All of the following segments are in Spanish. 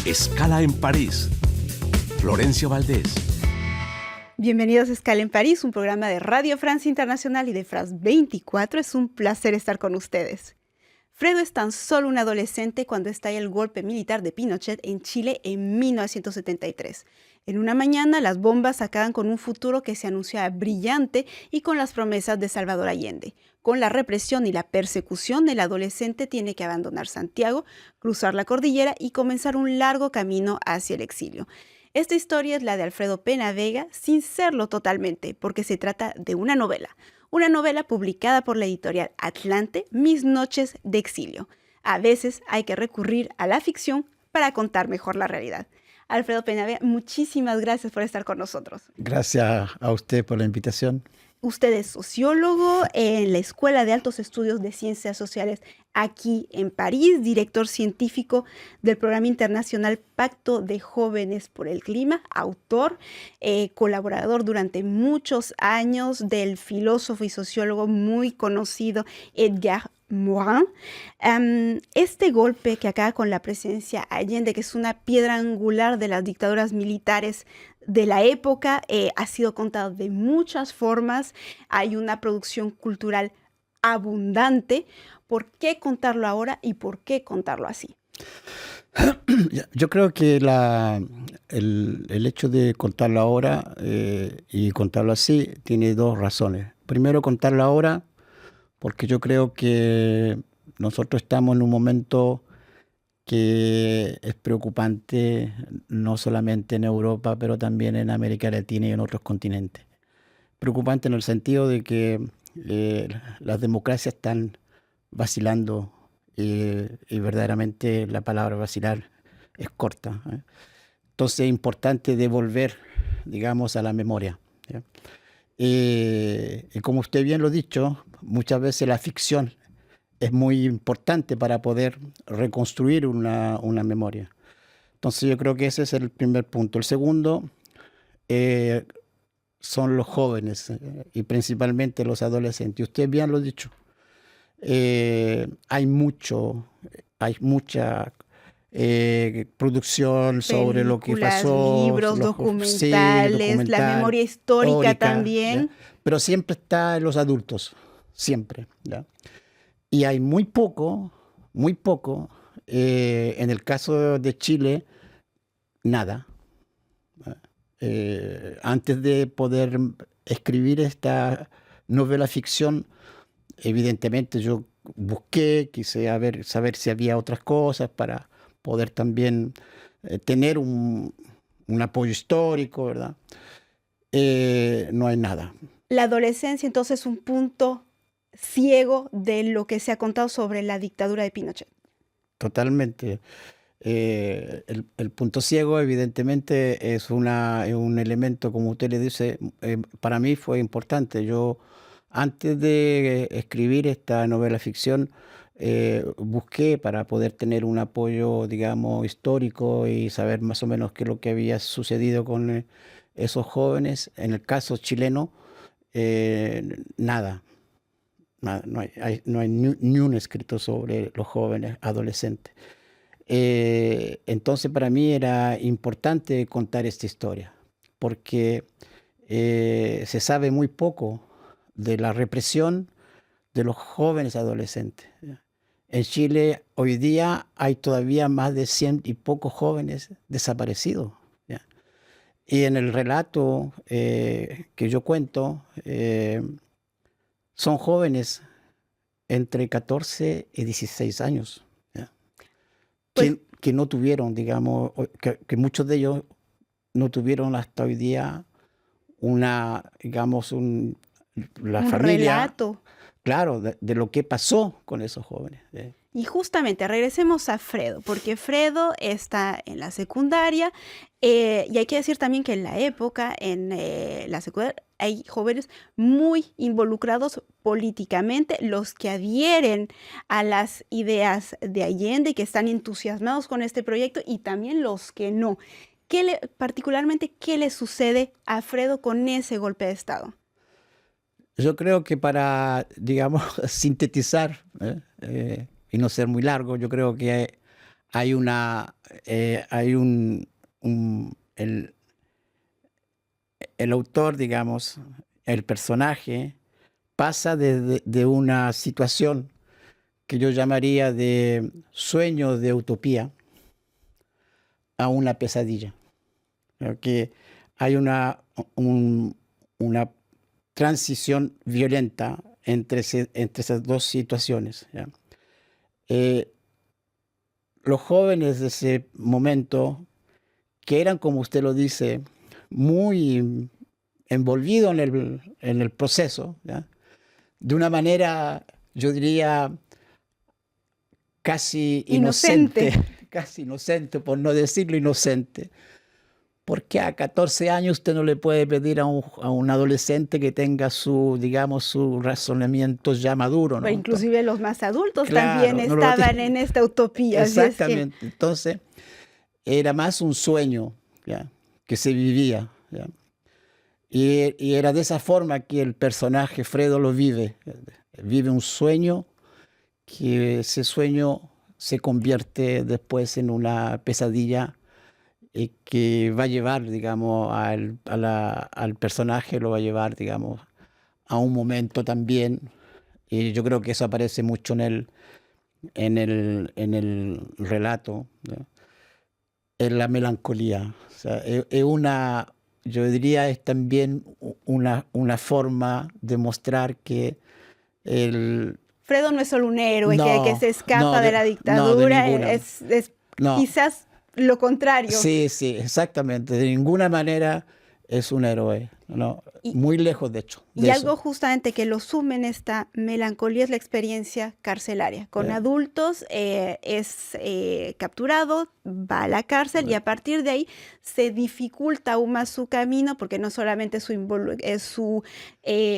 Escala en París. Florencia Valdés. Bienvenidos a Escala en París, un programa de Radio Francia Internacional y de France 24. Es un placer estar con ustedes. Fredo es tan solo un adolescente cuando estalla el golpe militar de Pinochet en Chile en 1973. En una mañana, las bombas acaban con un futuro que se anunciaba brillante y con las promesas de Salvador Allende. Con la represión y la persecución, el adolescente tiene que abandonar Santiago, cruzar la cordillera y comenzar un largo camino hacia el exilio. Esta historia es la de Alfredo Pena Vega, sin serlo totalmente, porque se trata de una novela. Una novela publicada por la editorial Atlante, Mis noches de exilio. A veces hay que recurrir a la ficción para contar mejor la realidad. Alfredo Pena Vega, muchísimas gracias por estar con nosotros. Gracias a usted por la invitación. Usted es sociólogo en la Escuela de Altos Estudios de Ciencias Sociales aquí en París, director científico del programa internacional Pacto de Jóvenes por el Clima, autor, colaborador durante muchos años del filósofo y sociólogo muy conocido Edgar Morin. Este golpe que acaba con la presidencia Allende, que es una piedra angular de las dictaduras militares de la época, ha sido contado de muchas formas. Hay una producción cultural abundante. ¿Por qué contarlo ahora y por qué contarlo así? Yo creo que el hecho de contarlo ahora y contarlo así tiene dos razones. Primero, contarlo ahora porque yo creo que nosotros estamos en un momento que es preocupante, no solamente en Europa, pero también en América Latina y en otros continentes. Preocupante en el sentido de que las democracias están vacilando y verdaderamente la palabra vacilar es corta. Entonces es importante devolver, digamos, a la memoria. Y como usted bien lo ha dicho, muchas veces la ficción es muy importante para poder reconstruir una memoria. Entonces yo creo que ese es el primer punto. El segundo son los jóvenes y principalmente los adolescentes. Usted bien lo ha dicho. Hay mucha producción sobre lo que pasó. Libros, documentales, la memoria histórica también. ¿Ya? Pero siempre está en los adultos, siempre. ¿Ya? Y hay muy poco, en el caso de Chile, nada. Antes de poder escribir esta novela ficción, evidentemente yo busqué, quise saber si había otras cosas para poder también tener un apoyo histórico, ¿verdad? No hay nada. La adolescencia entonces es un punto ciego de lo que se ha contado sobre la dictadura de Pinochet. Totalmente. El punto ciego evidentemente es un elemento, como usted le dice, para mí fue importante. Yo antes de escribir esta novela ficción busqué para poder tener un apoyo, digamos, histórico y saber más o menos qué es lo que había sucedido con esos jóvenes. En el caso chileno, nada. No hay ni un escrito sobre los jóvenes adolescentes. Entonces para mí era importante contar esta historia, porque se sabe muy poco de la represión de los jóvenes adolescentes. En Chile hoy día hay todavía más de 100 y pocos jóvenes desaparecidos. ¿Ya? Y en el relato que yo cuento, son jóvenes entre 14 y 16 años, ¿ya? Pues, que no tuvieron, digamos, que muchos de ellos no tuvieron hasta hoy día la familia, relato. Claro, de lo que pasó con esos jóvenes. Y justamente regresemos a Fredo, porque Fredo está en la secundaria y hay que decir también que en la época, en la secundaria, hay jóvenes muy involucrados políticamente, los que adhieren a las ideas de Allende y que están entusiasmados con este proyecto y también los que no. Particularmente, ¿qué le sucede a Fredo con ese golpe de Estado? Yo creo que para, digamos, sintetizar y no ser muy largo, yo creo que hay el autor, digamos, el personaje, pasa de una situación que yo llamaría de sueño de utopía a una pesadilla. Creo que hay una transición violenta entre esas dos situaciones, ¿ya? Los jóvenes de ese momento, que eran, como usted lo dice, muy envolvidos en el proceso, ¿ya? De una manera, yo diría, casi inocente, casi inocente, por no decirlo inocente. Porque a 14 años usted no le puede pedir a un adolescente que tenga digamos, su razonamiento ya maduro, ¿no? Pero inclusive los más adultos Claro, también estaban en esta utopía. Exactamente. Entonces, era más un sueño, ¿ya? Que se vivía, ¿ya? Y era de esa forma que el personaje Fredo lo vive. Vive un sueño, que ese sueño se convierte después en una pesadilla que va a llevar, digamos, al personaje, lo va a llevar, digamos, a un momento también. Y yo creo que eso aparece mucho en el relato, ¿no? En la melancolía. O sea, yo diría, es también una forma de mostrar que Fredo no es solo un héroe que se escapa no, de la dictadura, no, es no. quizás lo contrario. Sí, exactamente. De ninguna manera es un héroe, ¿no? Muy lejos, de hecho. Y algo justamente que lo sume en esta melancolía es la experiencia carcelaria. Con adultos es capturado, va a la cárcel y a partir de ahí se dificulta aún más su camino, porque no solamente es su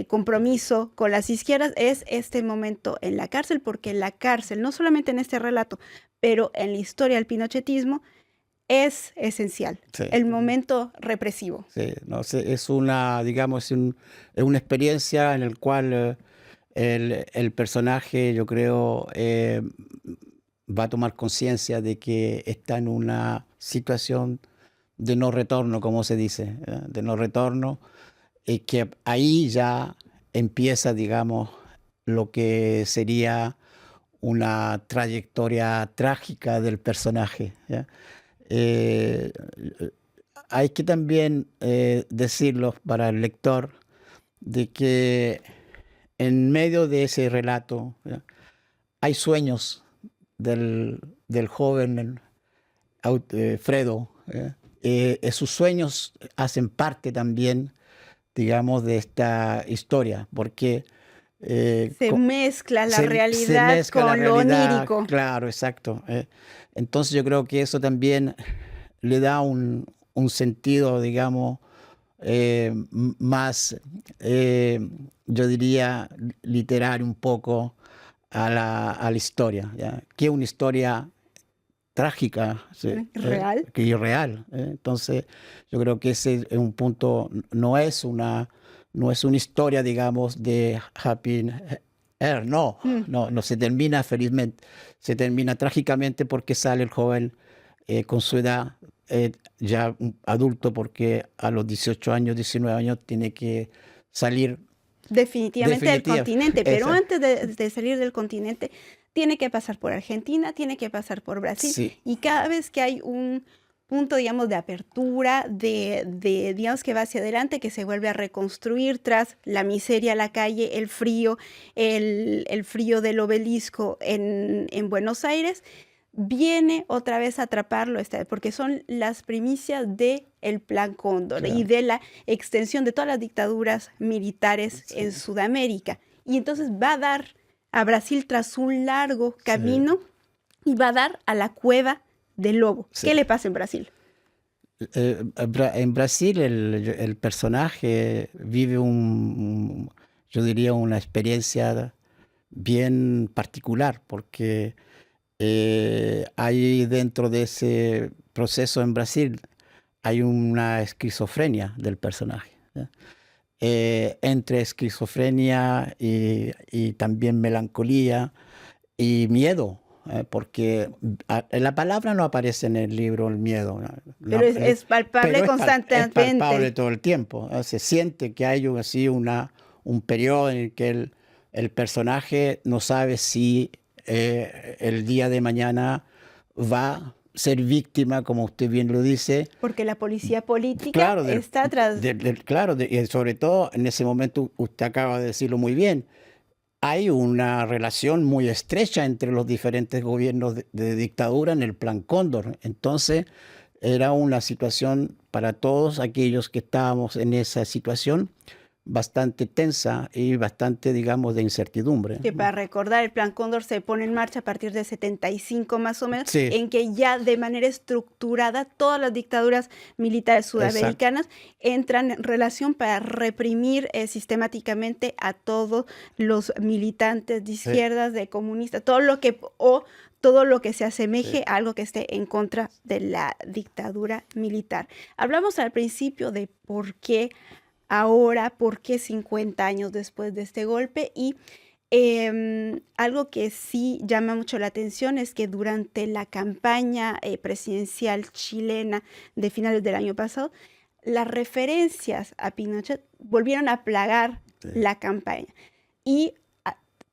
compromiso con las izquierdas, es este momento en la cárcel, porque la cárcel, no solamente en este relato, pero en la historia del pinochetismo, es esencial, sí. El momento represivo. Sí, no, es una, digamos, es una experiencia en la cual el personaje, yo creo, va a tomar conciencia de que está en una situación de no retorno, como se dice, de no retorno, y que ahí ya empieza, digamos, lo que sería una trayectoria trágica del personaje, ¿ya? Hay que también decirlo para el lector de que en medio de ese relato, ¿ya? Hay sueños del joven Fredo. Sus sueños hacen parte también, digamos, de esta historia, porque se mezcla la realidad con lo onírico. Claro, exacto. Entonces yo creo que eso también le da un sentido, digamos, más, yo diría, literario un poco a la historia, ¿ya? Que es una historia trágica, real. Que es real. Entonces yo creo que ese es un punto, no es una historia, digamos, de Happy Earth, no se termina felizmente, se termina trágicamente porque sale el joven con su edad, ya adulto, porque a los 18 años, 19 años tiene que salir definitivamente del continente, pero antes de salir del continente tiene que pasar por Argentina, tiene que pasar por Brasil, sí. Y cada vez que hay un punto, digamos, de apertura, digamos, que va hacia adelante, que se vuelve a reconstruir tras la miseria, la calle, el frío del obelisco en Buenos Aires, viene otra vez a atraparlo, porque son las primicias del Plan Cóndor, claro, y de la extensión de todas las dictaduras militares, sí, en Sudamérica. Y entonces va a dar a Brasil tras un largo camino, sí, y va a dar a la cueva del lobo. Sí. ¿Qué le pasa en Brasil? En Brasil el personaje vive yo diría, una experiencia bien particular, porque hay dentro de ese proceso en Brasil hay una esquizofrenia del personaje, ¿sí? Entre esquizofrenia y también melancolía y miedo porque la palabra no aparece en el libro, el miedo. Pero es palpable pero constantemente. Es palpable todo el tiempo. Se siente que hay un periodo en el que el personaje no sabe si el día de mañana va a ser víctima, como usted bien lo dice. Porque la policía política está atrás. Y sobre todo en ese momento, usted acaba de decirlo muy bien, hay una relación muy estrecha entre los diferentes gobiernos de dictadura en el Plan Cóndor. Entonces, era una situación para todos aquellos que estábamos en esa situación bastante tensa y bastante, digamos, de incertidumbre. Que para recordar, el Plan Cóndor se pone en marcha a partir de 75 más o menos, sí, en que ya de manera estructurada todas las dictaduras militares sudamericanas entran en relación para reprimir sistemáticamente a todos los militantes de izquierdas, de comunistas, todo lo que se asemeje a algo que esté en contra de la dictadura militar. Hablamos al principio de por qué ahora, por qué 50 años después de este golpe, y algo que sí llama mucho la atención es que durante la campaña presidencial chilena de finales del año pasado, las referencias a Pinochet volvieron a plagar la campaña. Y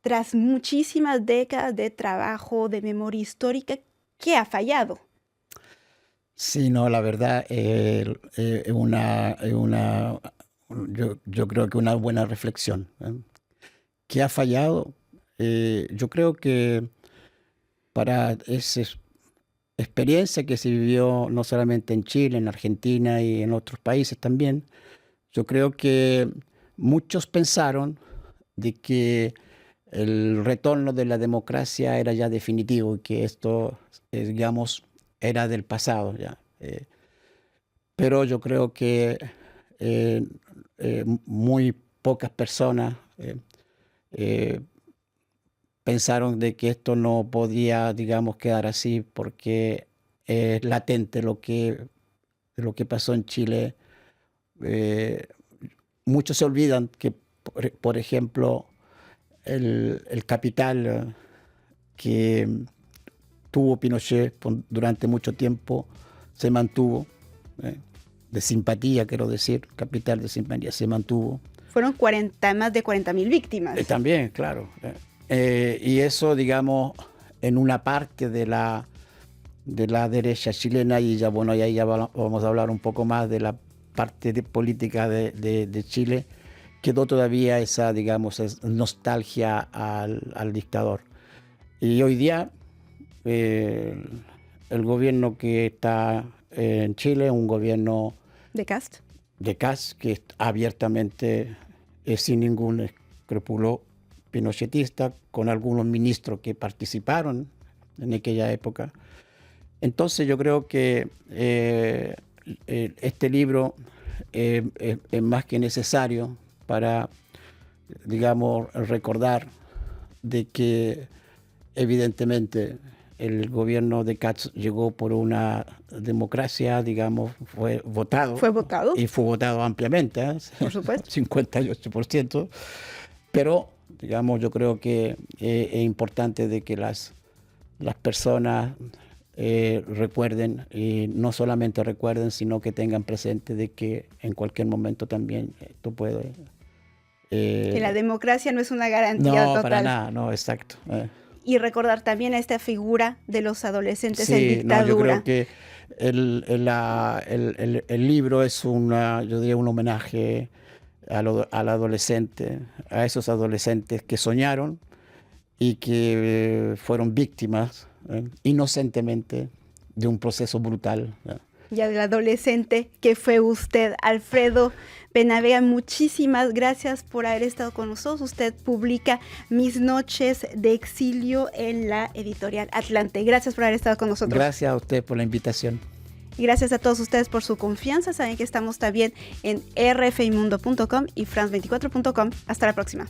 tras muchísimas décadas de trabajo, de memoria histórica, ¿qué ha fallado? Sí, no, la verdad yo creo que una buena reflexión. ¿Qué ha fallado? Yo creo que para esa experiencia que se vivió no solamente en Chile, en Argentina y en otros países también, yo creo que muchos pensaron de que el retorno de la democracia era ya definitivo y que esto, digamos, era del pasado ya. Pero yo creo que muy pocas personas pensaron de que esto no podía, digamos, quedar así porque es latente lo que pasó en Chile. Muchos se olvidan que, por ejemplo, el capital que tuvo Pinochet durante mucho tiempo se mantuvo, de simpatía, quiero decir, capital de simpatía, se mantuvo. Fueron más de 40.000 víctimas. También, claro. Y eso, digamos, en una parte de la derecha chilena, y ya, bueno, ahí ya vamos a hablar un poco más de la parte política de Chile, quedó todavía esa, digamos, nostalgia al dictador. Y hoy día, el gobierno que está en Chile es un gobierno de Kast, que abiertamente es sin ningún escrúpulo pinochetista, con algunos ministros que participaron en aquella época. Entonces yo creo que este libro es más que necesario para, digamos, recordar de que evidentemente el gobierno de Kast llegó por una democracia, digamos, fue votado. Fue votado. Y fue votado ampliamente, por supuesto. 58%. Pero, digamos, yo creo que es importante de que las personas recuerden, y no solamente recuerden, sino que tengan presente de que en cualquier momento también esto puede... que la democracia no es una garantía total. No, para nada, no, exacto. Y recordar también a esta figura de los adolescentes en dictadura. No, yo creo que el libro es yo diría un homenaje al adolescente, a esos adolescentes que soñaron y que fueron víctimas inocentemente de un proceso brutal. Y al adolescente que fue usted, Alfredo Penavega, muchísimas gracias por haber estado con nosotros. Usted publica Mis noches de exilio en la editorial Atlante. Gracias por haber estado con nosotros. Gracias a usted por la invitación. Y gracias a todos ustedes por su confianza. Saben que estamos también en rfimundo.com y france24.com. Hasta la próxima.